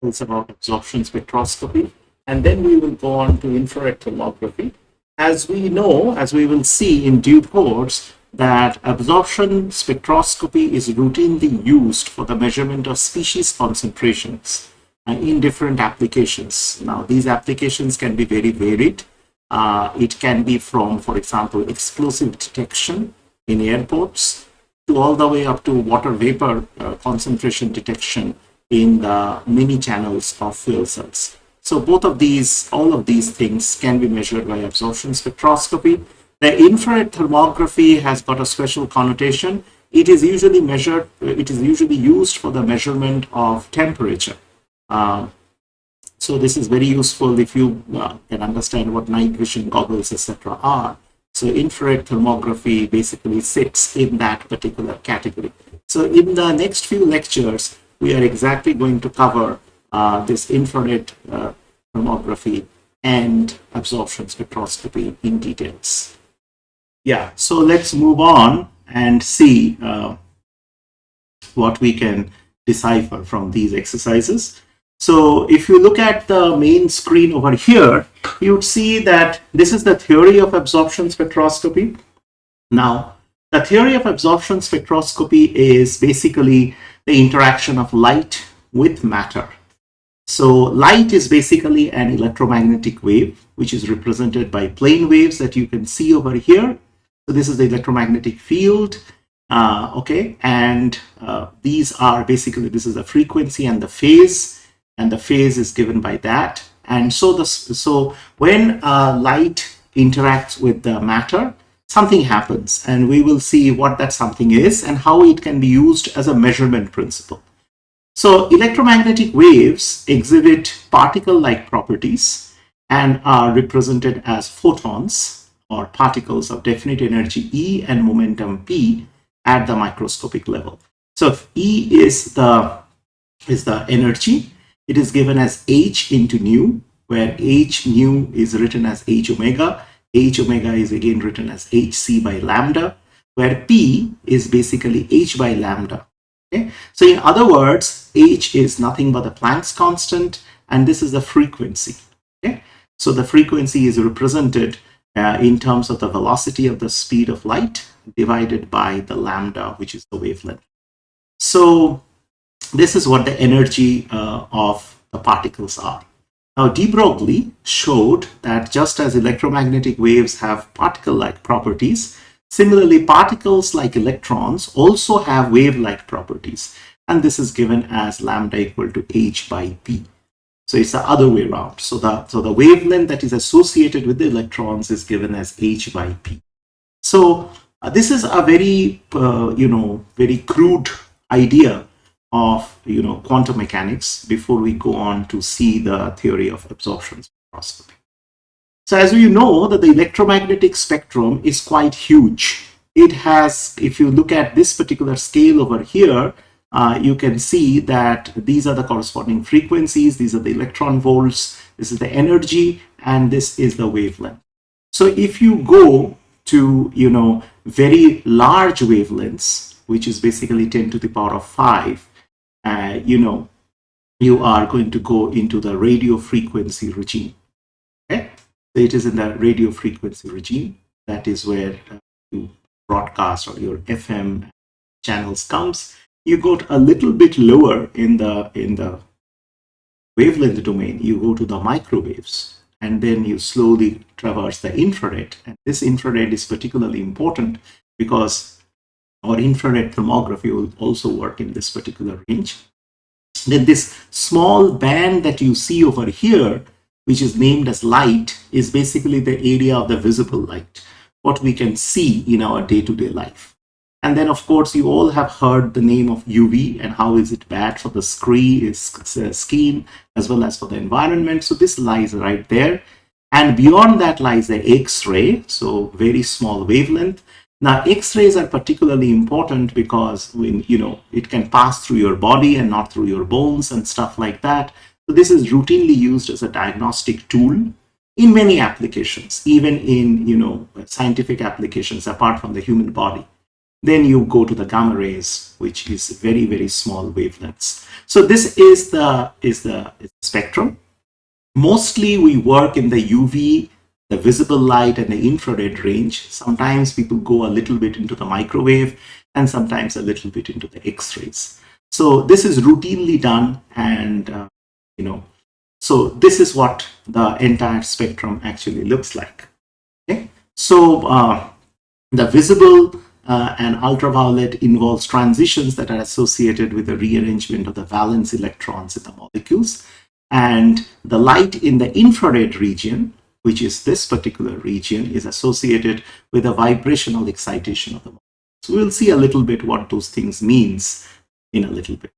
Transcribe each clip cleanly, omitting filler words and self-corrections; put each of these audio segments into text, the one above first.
It's about absorption spectroscopy, and then we will go on to infrared thermography. As we know, as we will see in due course, that absorption spectroscopy is routinely used for the measurement of species concentrations in different applications. Now, these applications can be very varied. It can be from, for example, explosive detection in airports to all the way up to water vapor concentration detection in the mini channels of fuel cells. So both of these, all of these things can be measured by absorption spectroscopy. The infrared thermography has got a special connotation. It is usually measured, it is usually used for the measurement of temperature. So this is very useful if you can understand what night vision goggles, etc. are. So infrared thermography basically sits in that particular category. So in the next few lectures, we are exactly going to cover this infrared thermography and absorption spectroscopy in details. Yeah, so let's move on and see what we can decipher from these exercises. So if you look at the main screen over here, you would see that this is the theory of absorption spectroscopy. Now, the theory of absorption spectroscopy is basically the interaction of light with matter. So light is basically an electromagnetic wave, which is represented by plane waves that you can see over here. So this is the electromagnetic field, okay, and these are basically, this is the frequency and the phase is given by that. And so when light interacts with the matter, something happens, and we will see what that something is and how it can be used as a measurement principle. So electromagnetic waves exhibit particle-like properties and are represented as photons, or particles of definite energy E and momentum P at the microscopic level. So if E is the energy, it is given as H into nu, where H nu is written as H omega. H omega is again written as Hc by lambda, where P is basically H by lambda. Okay? So in other words, H is nothing but the Planck's constant, and this is the frequency. Okay? So the frequency is represented in terms of the velocity of the speed of light divided by the lambda, which is the wavelength. So this is what the energy of the particles are. Now, de Broglie showed that just as electromagnetic waves have particle-like properties, similarly particles like electrons also have wave-like properties, and this is given as lambda equal to H by P. So it's the other way around. So the wavelength that is associated with the electrons is given as H by P. So this is a very very crude idea of quantum mechanics before we go on to see the theory of absorption spectroscopy. So as we know that the electromagnetic spectrum is quite huge. It has, if you look at this particular scale over here, you can see that these are the corresponding frequencies, these are the electron volts, this is the energy, and this is the wavelength. So if you go to very large wavelengths, which is basically 10 to the power of 5, you are going to go into the radio frequency regime. Okay, so it is in the radio frequency regime. That is where you broadcast or your FM channels comes. You go a little bit lower in the wavelength domain. You go to the microwaves, and then you slowly traverse the infrared. And this infrared is particularly important because our infrared thermography will also work in this particular range. Then this small band that you see over here, which is named as light, is basically the area of the visible light, what we can see in our day-to-day life. And then, of course, you all have heard the name of UV and how is it bad for the skin as well as for the environment. So this lies right there. And beyond that lies the X-ray, so very small wavelength. Now, X-rays are particularly important because when it can pass through your body and not through your bones and stuff like that. So this is routinely used as a diagnostic tool in many applications, even in scientific applications apart from the human body. Then you go to the gamma rays, which is very, very small wavelengths. So this is the spectrum. Mostly we work in the UV, the visible light, and the infrared range. Sometimes people go a little bit into the microwave and sometimes a little bit into the X-rays. So this is routinely done, and so this is what the entire spectrum actually looks like. Okay, so the visible and ultraviolet involves transitions that are associated with the rearrangement of the valence electrons in the molecules. And the light in the infrared region, which is this particular region, is associated with a vibrational excitation of the molecules. So we'll see a little bit what those things means in a little bit.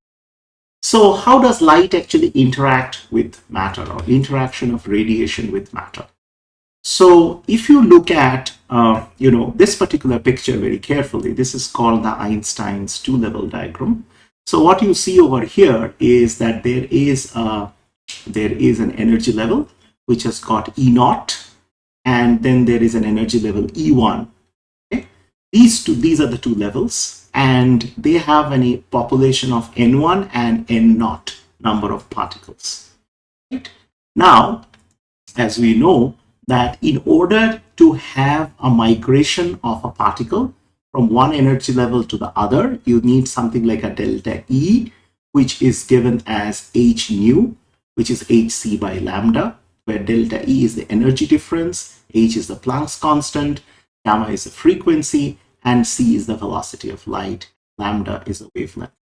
So how does light actually interact with matter, or interaction of radiation with matter? So if you look at this particular picture very carefully, this is called the Einstein's two-level diagram. So what you see over here is that there is an energy level which has got E0, and then there is an energy level E1. Okay? These are the two levels, and they have a population of N1 and N0 number of particles. Right? Now, as we know, that in order to have a migration of a particle from one energy level to the other, you need something like a delta E, which is given as h nu, which is hc by lambda, where delta E is the energy difference, h is the Planck's constant, gamma is the frequency, and c is the velocity of light, lambda is the wavelength.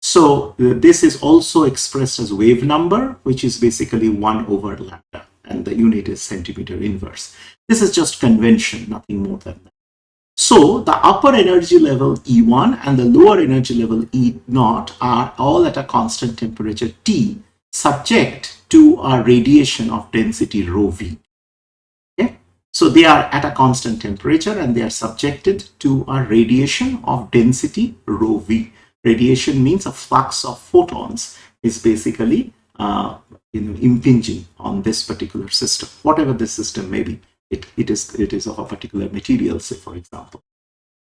So this is also expressed as wave number, which is basically 1 over lambda, and the unit is centimeter inverse. This is just convention, nothing more than that. So the upper energy level E1 and the lower energy level E0 are all at a constant temperature T, subject to a radiation of density rho v. Okay? So they are at a constant temperature and they are subjected to a radiation of density rho v. Radiation means a flux of photons is basically impinging on this particular system, whatever this system may be. It is of a particular material, say for example.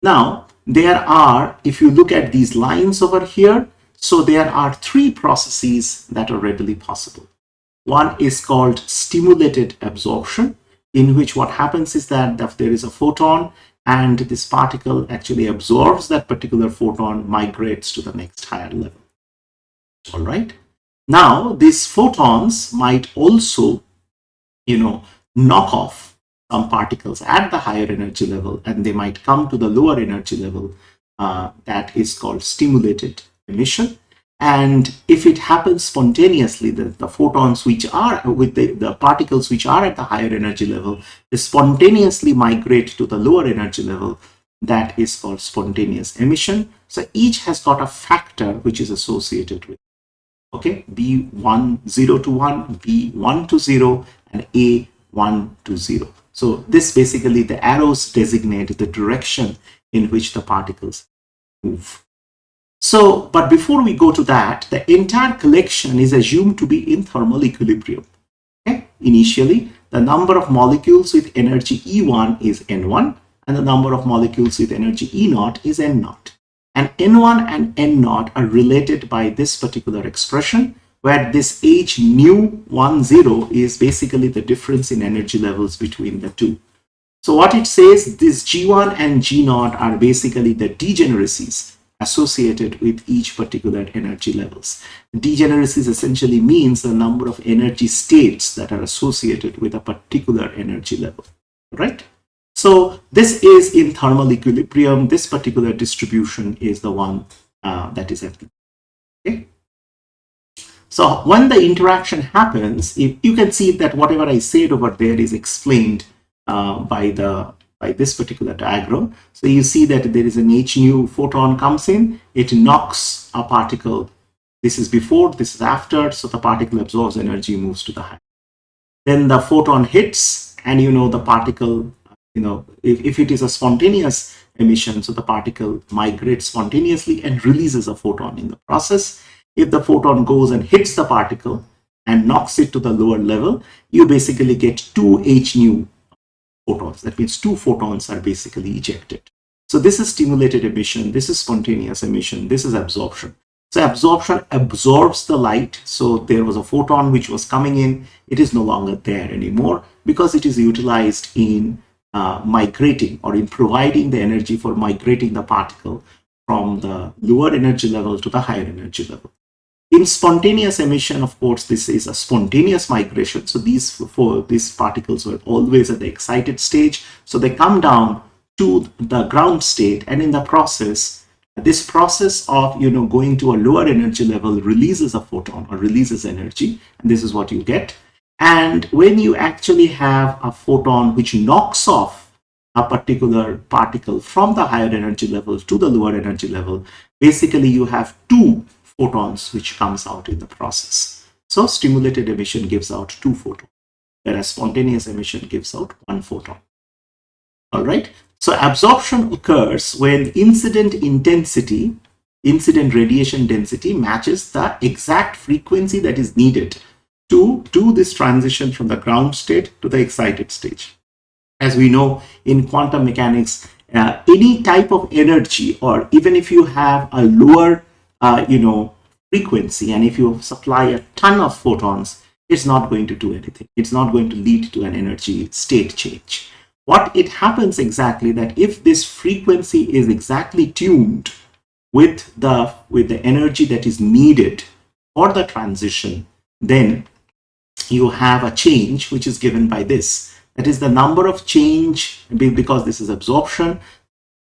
Now there are, if you look at these lines over here, so there are three processes that are readily possible. One is called stimulated absorption, in which what happens is that there is a photon and this particle actually absorbs that particular photon, migrates to the next higher level. All right. Now these photons might also, knock off some particles at the higher energy level, and they might come to the lower energy level. That is called stimulated emission. And if it happens spontaneously, the photons which are with the particles which are at the higher energy level, they spontaneously migrate to the lower energy level. That is called spontaneous emission. So each has got a factor which is associated with, okay, B1 0 to 1, B1 to 0, and A1 to 0. So this basically, the arrows designate the direction in which the particles move. So, but before we go to that, the entire collection is assumed to be in thermal equilibrium. Okay? Initially, the number of molecules with energy E1 is N1, and the number of molecules with energy E0 is N0. And N1 and N0 are related by this particular expression, where this h nu 10 is basically the difference in energy levels between the two. So what it says, this G1 and G0 are basically the degeneracies associated with each particular energy levels. Degeneracies essentially means the number of energy states that are associated with a particular energy level, right? So this is in thermal equilibrium. This particular distribution is the one that is at. Okay. So when the interaction happens, if you can see that whatever I said over there is explained by this particular diagram. So you see that there is an h nu photon comes in, it knocks a particle. This is before, this is after. So the particle absorbs energy, moves to the high. Then the photon hits, and the particle, if it is a spontaneous emission, so the particle migrates spontaneously and releases a photon in the process. If the photon goes and hits the particle and knocks it to the lower level, you basically get 2 h nu photons. That means 2 photons are basically ejected. So this is stimulated emission, this is spontaneous emission, this is absorption. So absorption absorbs the light. So there was a photon which was coming in. It is no longer there anymore because it is utilized in migrating or in providing the energy for migrating the particle from the lower energy level to the higher energy level. In spontaneous emission, of course, this is a spontaneous migration. So these particles were always at the excited stage. So they come down to the ground state, and in the process, this process of going to a lower energy level releases a photon or releases energy, and this is what you get. And when you actually have a photon which knocks off a particular particle from the higher energy level to the lower energy level, basically you have two photons which comes out in the process. So stimulated emission gives out two photons, whereas spontaneous emission gives out one photon. All right. So absorption occurs when incident radiation density matches the exact frequency that is needed to do this transition from the ground state to the excited stage. As we know in quantum mechanics, any type of energy, or even if you have a lower frequency, and if you supply a ton of photons, it's not going to do anything. It's not going to lead to an energy state change. What it happens exactly that if this frequency is exactly tuned with the energy that is needed for the transition, then you have a change which is given by this. That is the number of change, because this is absorption,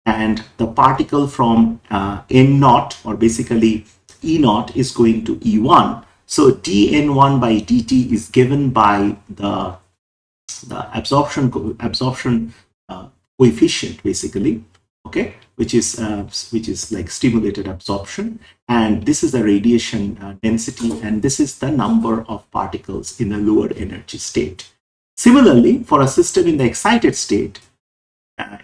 and the particle from N0, or basically E0, is going to E1. So dN1 by dt is given by the absorption coefficient, basically, okay, which is like stimulated absorption, and this is the radiation density, and this is the number of particles in the lower energy state. Similarly, for a system in the excited state,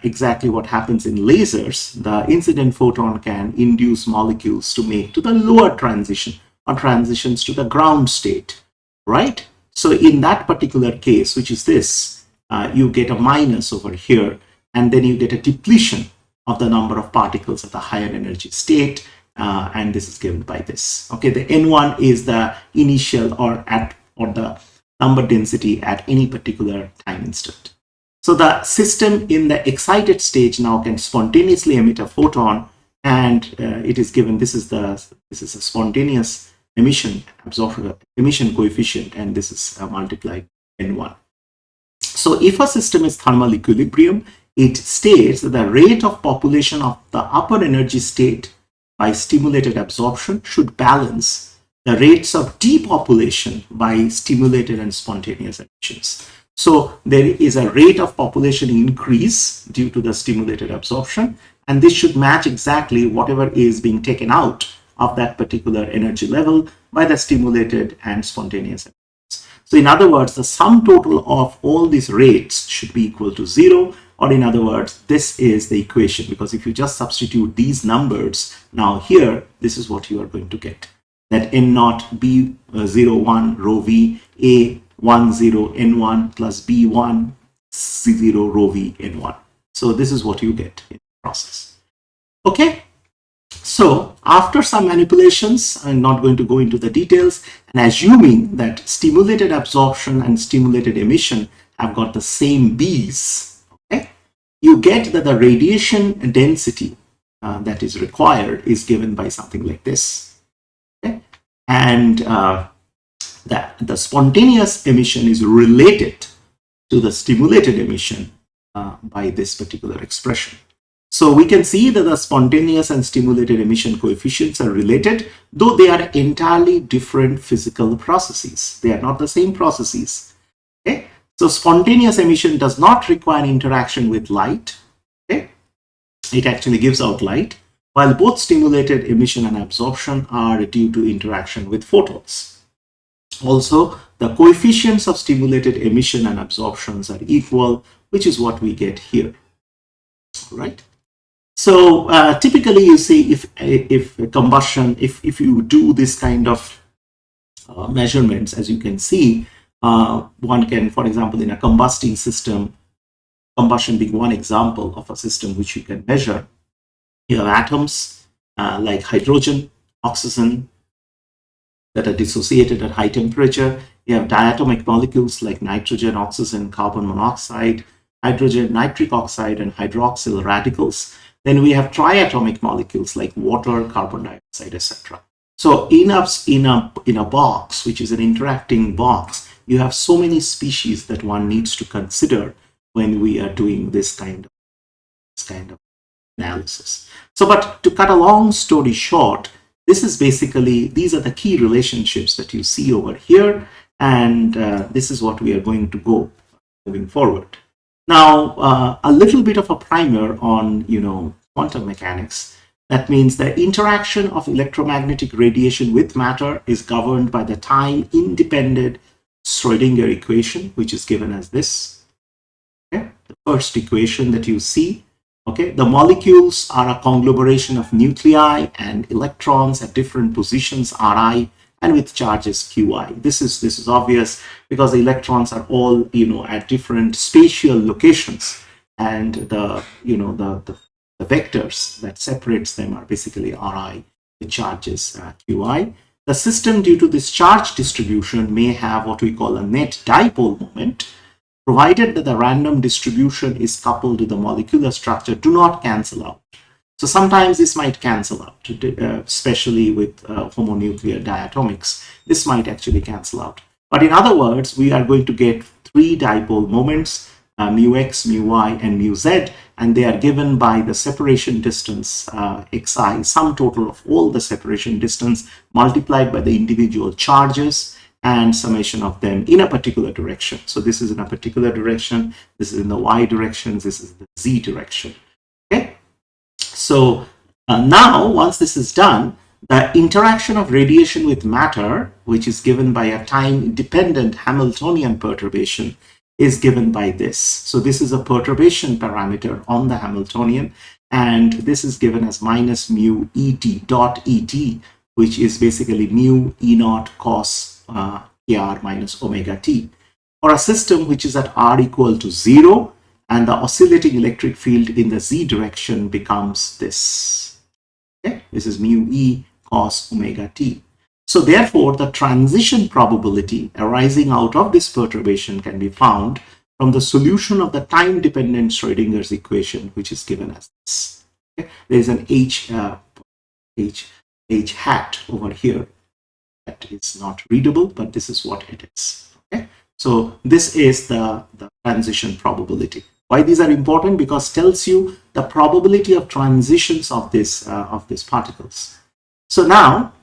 exactly what happens in lasers, the incident photon can induce molecules to make to the lower transition or transitions to the ground state, right? So in that particular case, which is this, you get a minus over here, and then you get a depletion of the number of particles at the higher energy state, and this is given by this. Okay, the N1 is the initial or the number density at any particular time instant. So the system in the excited stage now can spontaneously emit a photon, and it is given, this is a spontaneous emission coefficient, and this is multiplied N1. So if a system is thermal equilibrium, it states that the rate of population of the upper energy state by stimulated absorption should balance the rates of depopulation by stimulated and spontaneous emissions. So there is a rate of population increase due to the stimulated absorption, and this should match exactly whatever is being taken out of that particular energy level by the stimulated and spontaneous emissions. So in other words, the sum total of all these rates should be equal to 0, or in other words, this is the equation, because if you just substitute these numbers now here, this is what you are going to get. That N0 B01 rho V A10 N1 plus B1 C0 rho V N1. So this is what you get in the process. Okay. So after some manipulations, I'm not going to go into the details, and assuming that stimulated absorption and stimulated emission have got the same B's, okay, you get that the radiation density that is required is given by something like this. Okay? And the spontaneous emission is related to the stimulated emission by this particular expression. So we can see that the spontaneous and stimulated emission coefficients are related, though they are entirely different physical processes. They are not the same processes. Okay? So spontaneous emission does not require interaction with light. Okay? It actually gives out light, while both stimulated emission and absorption are due to interaction with photons. Also, the coefficients of stimulated emission and absorptions are equal, which is what we get here. All right. So typically you see if combustion, if you do this kind of measurements, as you can see, one can, for example, in a combusting system, combustion being one example of a system which you can measure, You have atoms like hydrogen, oxygen, that are dissociated at high temperature. You have diatomic molecules like nitrogen, oxygen, carbon monoxide, hydrogen, nitric oxide, and hydroxyl radicals. Then we have triatomic molecules like water, carbon dioxide, etc. So in a box, which is an interacting box, you have so many species that one needs to consider when we are doing this kind of analysis. So, but to cut a long story short, this is basically, these are the key relationships that you see over here, and this is what we are going to go moving forward. Now, a little bit of a primer on, quantum mechanics. That means the interaction of electromagnetic radiation with matter is governed by the time-independent Schrödinger equation, which is given as this. Okay? The first equation that you see. Okay, the molecules are a conglomeration of nuclei and electrons at different positions Ri and with charges Qi. This is obvious because the electrons are all at different spatial locations, and the vectors that separates them are basically Ri with charges Qi. The system, due to this charge distribution, may have what we call a net dipole moment, provided that the random distribution is coupled to the molecular structure, do not cancel out. So sometimes this might cancel out, especially with homonuclear diatomics. This might actually cancel out. But in other words, we are going to get three dipole moments, mu x, mu y, and mu z, and they are given by the separation distance xi, sum total of all the separation distance multiplied by the individual charges, and summation of them in a particular direction. So this is in a particular direction, this is in the y direction, this is the z direction. Okay. So now, once this is done, the interaction of radiation with matter, which is given by a time-dependent Hamiltonian perturbation, is given by this. So this is a perturbation parameter on the Hamiltonian, and this is given as minus mu et dot et, which is basically mu e naught cos kr minus omega t, for a system which is at r equal to 0, and the oscillating electric field in the z direction becomes this. Okay? This is mu e cos omega t. So therefore, the transition probability arising out of this perturbation can be found from the solution of the time-dependent Schrödinger's equation, which is given as this. Okay? There is an h hat over here that is not readable, but this is what it is. Okay, so this is the transition probability. Why these are important? Because it tells you the probability of transitions of these particles. So now,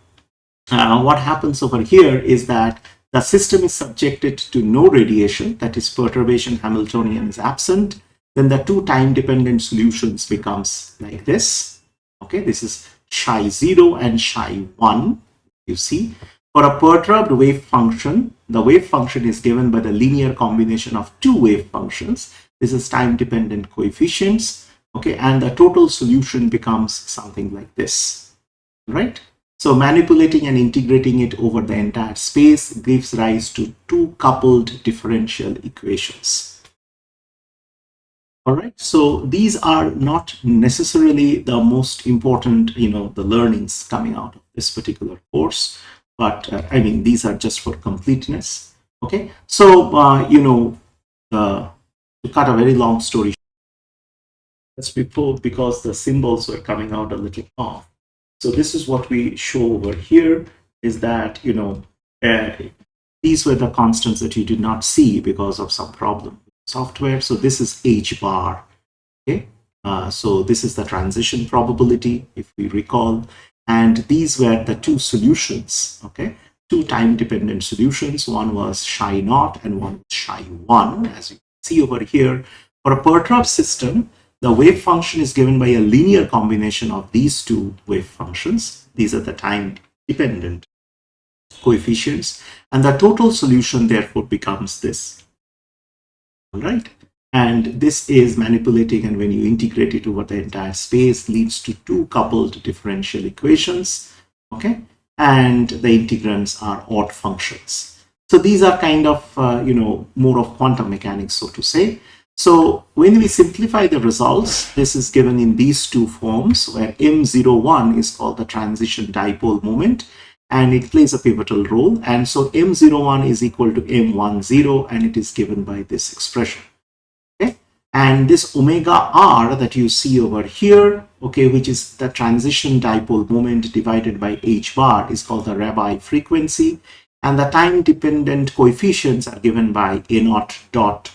what happens over here is that the system is subjected to no radiation, that is perturbation Hamiltonian is absent. Then the two time-dependent solutions becomes like this. Okay, this is psi 0 and psi 1. You see, for a perturbed wave function, the wave function is given by the linear combination of two wave functions. This is time-dependent coefficients, okay, and the total solution becomes something like this, right? So manipulating and integrating it over the entire space gives rise to two coupled differential equations. All right, so these are not necessarily the most important, the learnings coming out of this particular course, but I mean, these are just for completeness. Okay, so to cut a very long story short, that's because the symbols were coming out a little off. So this is what we show over here, is that these were the constants that you did not see because of some problem with software. So this is h bar. Okay, so this is the transition probability, if we recall, and these were the two solutions. Okay, two time-dependent solutions. One was psi naught and one was psi 1, as you can see over here. For a perturbed system, the wave function is given by a linear combination of these two wave functions. These are the time-dependent coefficients, and the total solution therefore becomes this. All right, and this is manipulating, and when you integrate it over the entire space, leads to two coupled differential equations. Okay, and the integrands are odd functions. So these are kind of more of quantum mechanics, so to say. So when we simplify the results, this is given in these two forms, where M01 is called the transition dipole moment, and it plays a pivotal role. And so M01 is equal to M10, and it is given by this expression. Okay, and this omega r that you see over here, okay, which is the transition dipole moment divided by h bar, is called the Rabi frequency, and the time dependent coefficients are given by A0 dot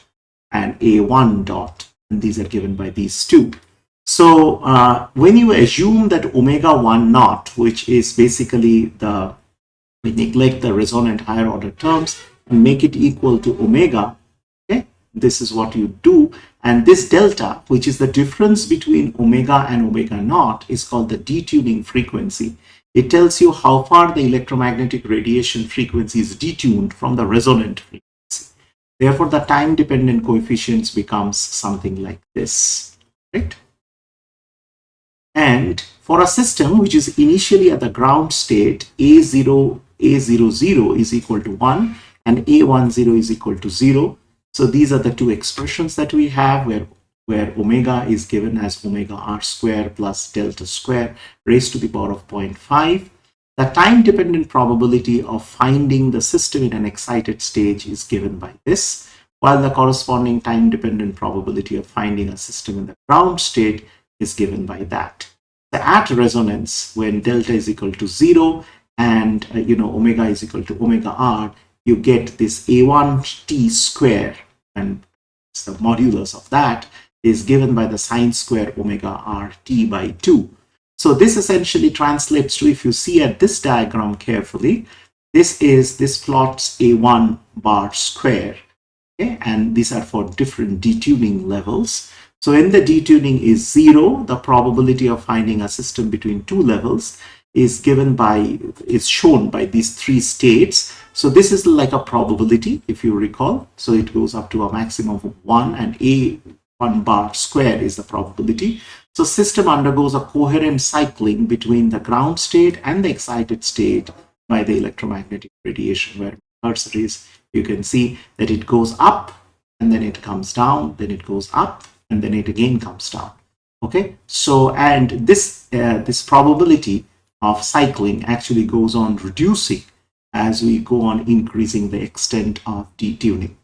and A1 dot, and these are given by these two. So when you assume that omega 1 naught, which is basically we neglect the resonant higher order terms and make it equal to omega, okay, this is what you do. And this delta, which is the difference between omega and omega naught, is called the detuning frequency. It tells you how far the electromagnetic radiation frequency is detuned from the resonant frequency. Therefore, the time-dependent coefficients becomes something like this, right? And for a system which is initially at the ground state, A00 is equal to 1 and A10 is equal to 0. So these are the two expressions that we have, where omega is given as omega r square plus delta square raised to the power of 0.5. The time-dependent probability of finding the system in an excited stage is given by this, while the corresponding time-dependent probability of finding a system in the ground state is given by that. So at resonance, when delta is equal to 0 and omega is equal to omega r, you get this A1t square, and the modulus of that is given by the sine square omega rt by 2. So this essentially translates to, if you see at this diagram carefully, this plots A1 bar square, okay? And these are for different detuning levels. So when the detuning is 0, the probability of finding a system between two levels is shown by these three states. So this is like a probability, if you recall. So it goes up to a maximum of 1, and A1 bar square is the probability. So system undergoes a coherent cycling between the ground state and the excited state by the electromagnetic radiation. Where cursor is, you can see that it goes up and then it comes down, then it goes up and then it again comes down. Okay, so and this probability of cycling actually goes on reducing as we go on increasing the extent of detuning.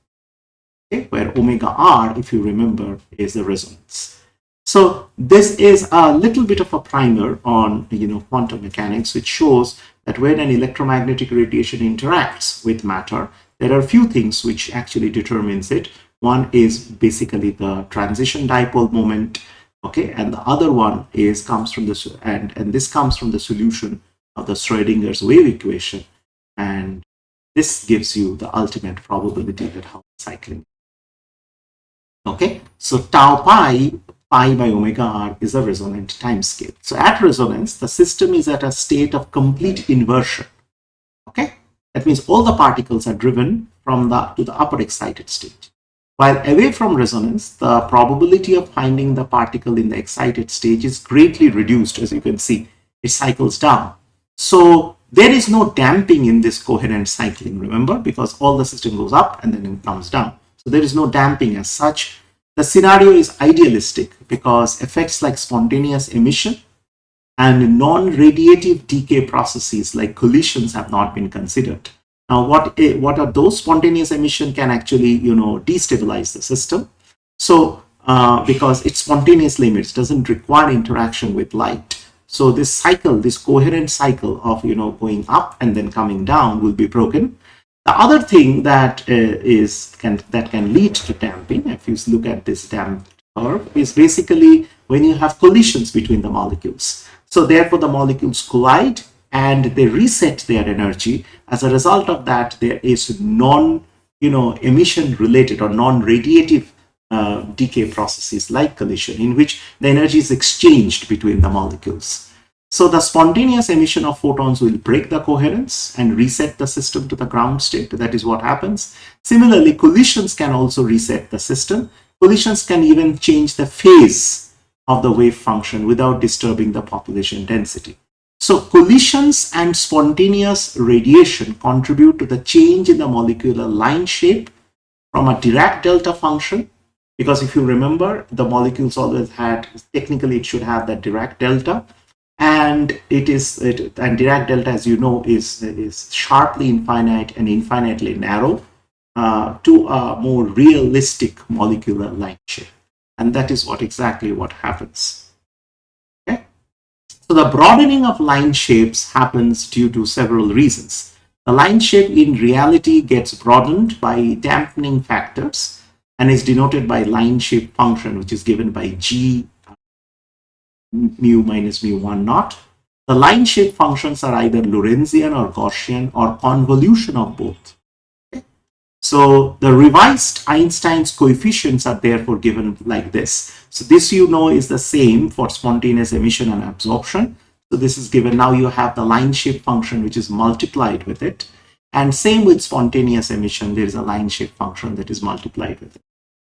Okay, where omega r, if you remember, is the resonance. So this is a little bit of a primer on quantum mechanics, which shows that when an electromagnetic radiation interacts with matter, there are a few things which actually determines it. One is basically the transition dipole moment, okay, and the other one comes from the and this comes from the solution of the Schrödinger's wave equation, and this gives you the ultimate probability that how cycling. Okay, so tau pi by omega r is a resonant time scale. So at resonance, the system is at a state of complete inversion. Okay, that means all the particles are driven from to the upper excited state. While away from resonance, the probability of finding the particle in the excited stage is greatly reduced. As you can see, it cycles down. So there is no damping in this coherent cycling, remember, because all the system goes up and then it comes down. So there is no damping as such. The scenario is idealistic because effects like spontaneous emission and non-radiative decay processes like collisions have not been considered. Now, what are those? Spontaneous emission can actually, destabilize the system. So, because it spontaneously emits, doesn't require interaction with light. So this cycle, this coherent cycle of, going up and then coming down will be broken. The other thing that can lead to damping, if you look at this damp curve, is basically when you have collisions between the molecules. So therefore, the molecules collide and they reset their energy. As a result of that, there is emission related or non-radiative decay processes like collision, in which the energy is exchanged between the molecules. So the spontaneous emission of photons will break the coherence and reset the system to the ground state. That is what happens. Similarly, collisions can also reset the system. Collisions can even change the phase of the wave function without disturbing the population density. So collisions and spontaneous radiation contribute to the change in the molecular line shape from a Dirac delta function Because if you remember, the molecules always had, technically it should have that Dirac delta, and and Dirac delta, as you know, is sharply infinite and infinitely narrow to a more realistic molecular line shape. And that is exactly what happens. Okay? So the broadening of line shapes happens due to several reasons. The line shape in reality gets broadened by dampening factors and is denoted by line shape function, which is given by G mu minus mu 1 naught. The line shape functions are either Lorentzian or Gaussian or convolution of both. Okay? So the revised Einstein's coefficients are therefore given like this. So this, you know, is the same for spontaneous emission and absorption. So this is given. Now you have the line shape function which is multiplied with it. And same with spontaneous emission, there is a line shape function that is multiplied with it.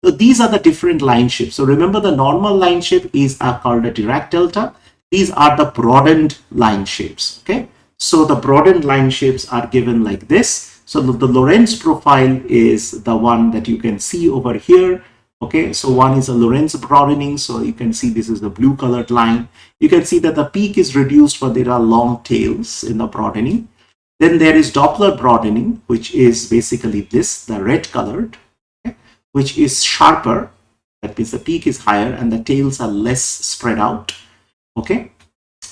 So these are the different line shapes. So remember, the normal line shape is called a Dirac delta. These are the broadened line shapes. Okay. So the broadened line shapes are given like this. So the Lorentz profile is the one that you can see over here. Okay. So one is a Lorentz broadening. So you can see this is the blue colored line. You can see that the peak is reduced, but there are long tails in the broadening. Then there is Doppler broadening, which is basically this, the red colored, which is sharper. That means the peak is higher and the tails are less spread out. Okay.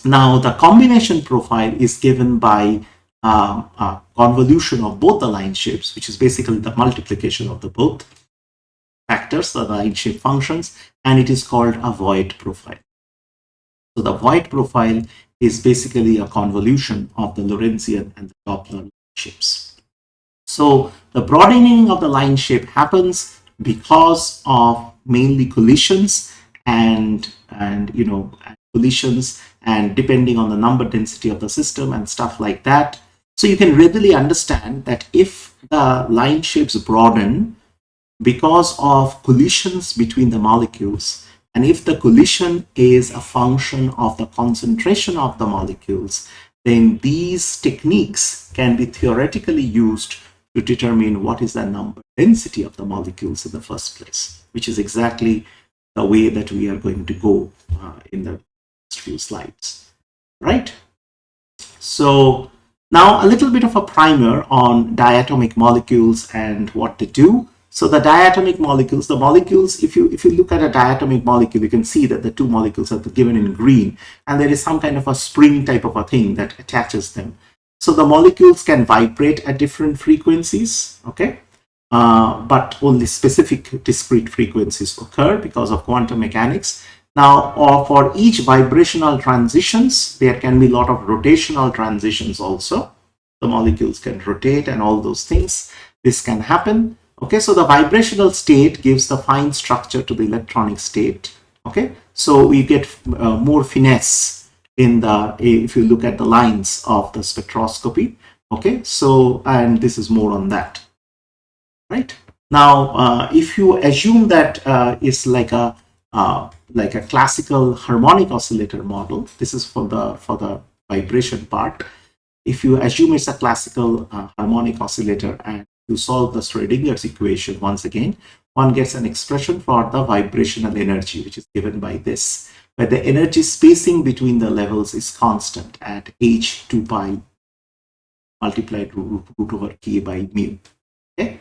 Now the combination profile is given by convolution of both the line shapes, which is basically the multiplication of the both factors, the line shape functions, and it is called a void profile. So the void profile is basically a convolution of the Lorentzian and the Doppler shapes. So the broadening of the line shape happens because of mainly collisions and collisions, and depending on the number density of the system and stuff like that. So you can readily understand that if the line shapes broaden because of collisions between the molecules, and if the collision is a function of the concentration of the molecules, then these techniques can be theoretically used to determine what is the number density of the molecules in the first place, which is exactly the way that we are going to go in the next few slides, right? So now a little bit of a primer on diatomic molecules and what they do. So the diatomic molecules, if you look at a diatomic molecule, you can see that the two molecules are given in green, and there is some kind of a spring type of a thing that attaches them. So the molecules can vibrate at different frequencies, okay? But only specific discrete frequencies occur because of quantum mechanics. Now, for each vibrational transitions, there can be a lot of rotational transitions also. The molecules can rotate and all those things. This can happen. Okay, so the vibrational state gives the fine structure to the electronic state. Okay, so we get more finesse in the, if you look at the lines of the spectroscopy. Okay, so, and this is more on that. Right now, if you assume that it's like a classical harmonic oscillator model, this is for the vibration part. If you assume it's a classical harmonic oscillator and to solve the Schrödinger's equation, once again, one gets an expression for the vibrational energy, which is given by this, where the energy spacing between the levels is constant at h 2 pi multiplied root over k by mu. Okay,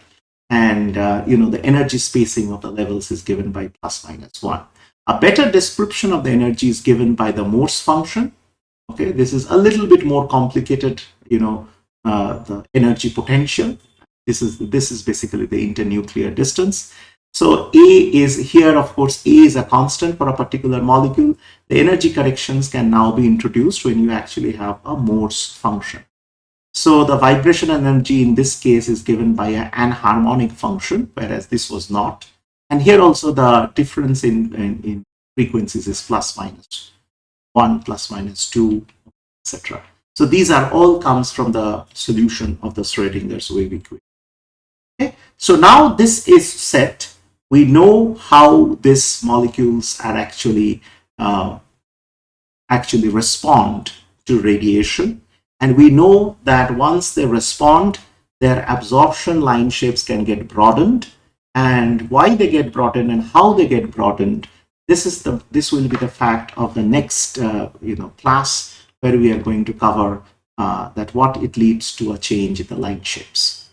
and the energy spacing of the levels is given by plus minus 1. A better description of the energy is given by the Morse function. Okay, this is a little bit more complicated. The energy potential. This is basically the internuclear distance. So A is here, of course, A is a constant for a particular molecule. The energy corrections can now be introduced when you actually have a Morse function. So the vibrational energy in this case is given by an anharmonic function, whereas this was not. And here also the difference in frequencies is plus minus 1, plus minus 2, etc. So these are all comes from the solution of the Schrödinger's wave equation. Okay, so now this is set. We know how these molecules are actually respond to radiation, and we know that once they respond, their absorption line shapes can get broadened, and why they get broadened and how they get broadened. This will be the fact of the next class, where we are going to cover that what it leads to a change in the light shapes.